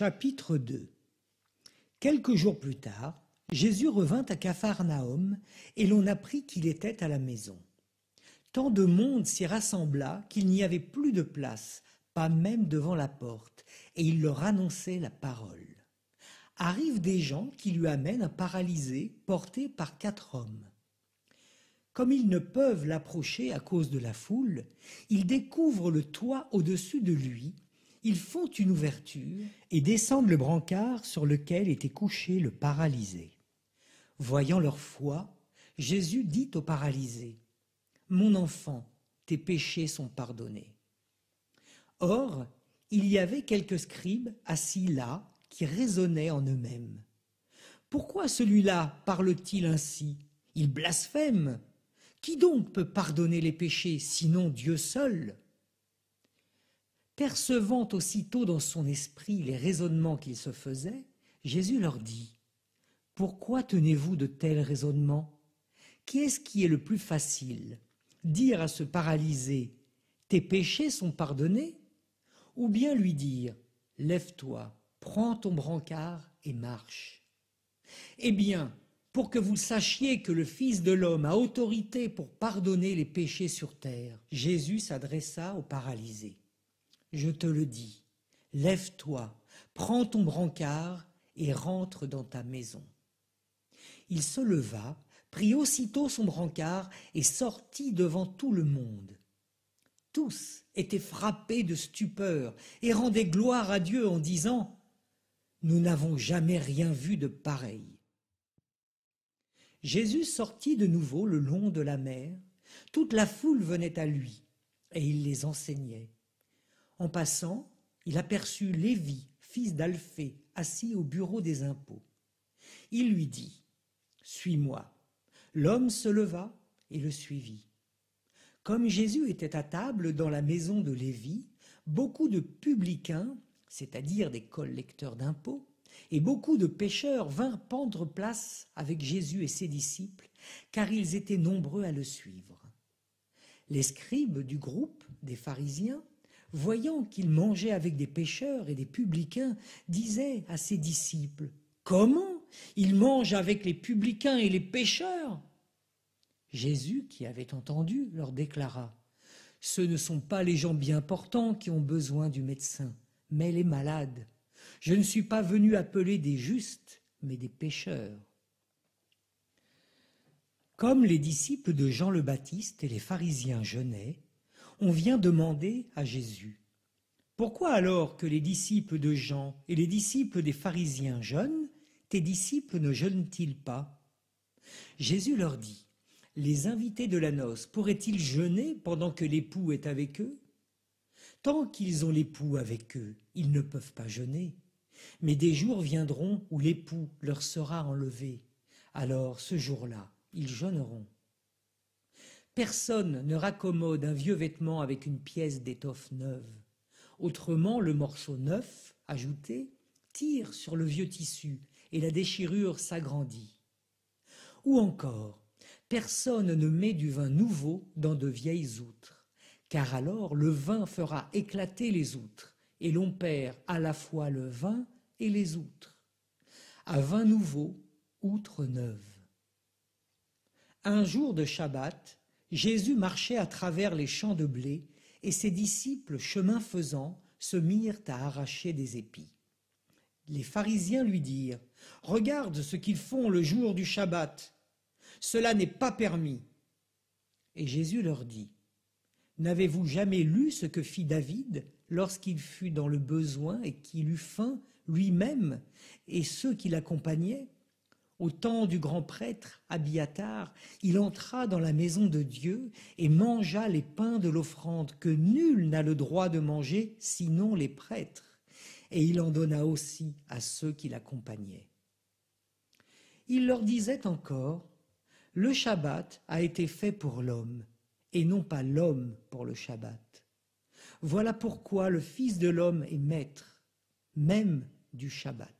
Chapitre 2. Quelques jours plus tard, Jésus revint à Capharnaüm, et l'on apprit qu'il était à la maison. Tant de monde s'y rassembla qu'il n'y avait plus de place, pas même devant la porte, et il leur annonçait la parole. Arrivent des gens qui lui amènent un paralysé porté par 4 hommes. Comme ils ne peuvent l'approcher à cause de la foule, ils découvrent le toit au-dessus de lui, ils font une ouverture et descendent le brancard sur lequel était couché le paralysé. Voyant leur foi, Jésus dit au paralysé : « Mon enfant, tes péchés sont pardonnés. » Or, il y avait quelques scribes assis là qui raisonnaient en eux-mêmes. « Pourquoi celui-là parle-t-il ainsi ? Il blasphème. Qui donc peut pardonner les péchés, sinon Dieu seul ?» Percevant aussitôt dans son esprit les raisonnements qu'il se faisait, Jésus leur dit : « Pourquoi tenez-vous de tels raisonnements ? Qu'est-ce qui est le plus facile ? Dire à ce paralysé : tes péchés sont pardonnés ? Ou bien lui dire : lève-toi, prends ton brancard et marche. Eh bien, pour que vous sachiez que le Fils de l'homme a autorité pour pardonner les péchés sur terre, Jésus s'adressa au paralysé. Je te le dis, lève-toi, prends ton brancard et rentre dans ta maison. Il se leva, prit aussitôt son brancard et sortit devant tout le monde. Tous étaient frappés de stupeur et rendaient gloire à Dieu en disant : nous n'avons jamais rien vu de pareil. Jésus sortit de nouveau le long de la mer. Toute la foule venait à lui et il les enseignait. En passant, il aperçut Lévi, fils d'Alphée, assis au bureau des impôts. Il lui dit : « Suis-moi. » L'homme se leva et le suivit. Comme Jésus était à table dans la maison de Lévi, beaucoup de publicains, c'est-à-dire des collecteurs d'impôts, et beaucoup de pécheurs vinrent prendre place avec Jésus et ses disciples, car ils étaient nombreux à le suivre. Les scribes du groupe des pharisiens, voyant qu'il mangeait avec des pécheurs et des publicains, disaient à ses disciples : « Comment ? Il mange avec les publicains et les pécheurs ?» Jésus, qui avait entendu, leur déclara : « Ce ne sont pas les gens bien portants qui ont besoin du médecin, mais les malades. Je ne suis pas venu appeler des justes, mais des pécheurs. » Comme les disciples de Jean le Baptiste et les pharisiens jeûnaient, on vient demander à Jésus : « Pourquoi alors que les disciples de Jean et les disciples des pharisiens jeûnent, tes disciples ne jeûnent-ils pas ?» Jésus leur dit : « Les invités de la noce pourraient-ils jeûner pendant que l'époux est avec eux ? Tant qu'ils ont l'époux avec eux, ils ne peuvent pas jeûner. Mais des jours viendront où l'époux leur sera enlevé. Alors, ce jour-là, ils jeûneront. Personne ne raccommode un vieux vêtement avec une pièce d'étoffe neuve. Autrement, le morceau neuf, ajouté, tire sur le vieux tissu et la déchirure s'agrandit. Ou encore, personne ne met du vin nouveau dans de vieilles outres, car alors le vin fera éclater les outres, et l'on perd à la fois le vin et les outres. À vin nouveau, outre neuve. » Un jour de Shabbat, Jésus marchait à travers les champs de blé, et ses disciples, chemin faisant, se mirent à arracher des épis. Les pharisiens lui dirent : « Regarde ce qu'ils font le jour du Shabbat. Cela n'est pas permis. » Et Jésus leur dit : « N'avez-vous jamais lu ce que fit David lorsqu'il fut dans le besoin et qu'il eut faim lui-même et ceux qui l'accompagnaient ? Au temps du grand prêtre Abiatar, il entra dans la maison de Dieu et mangea les pains de l'offrande que nul n'a le droit de manger sinon les prêtres, et il en donna aussi à ceux qui l'accompagnaient. » Il leur disait encore : « Le Shabbat a été fait pour l'homme, et non pas l'homme pour le Shabbat. Voilà pourquoi le Fils de l'homme est maître, même du Shabbat. »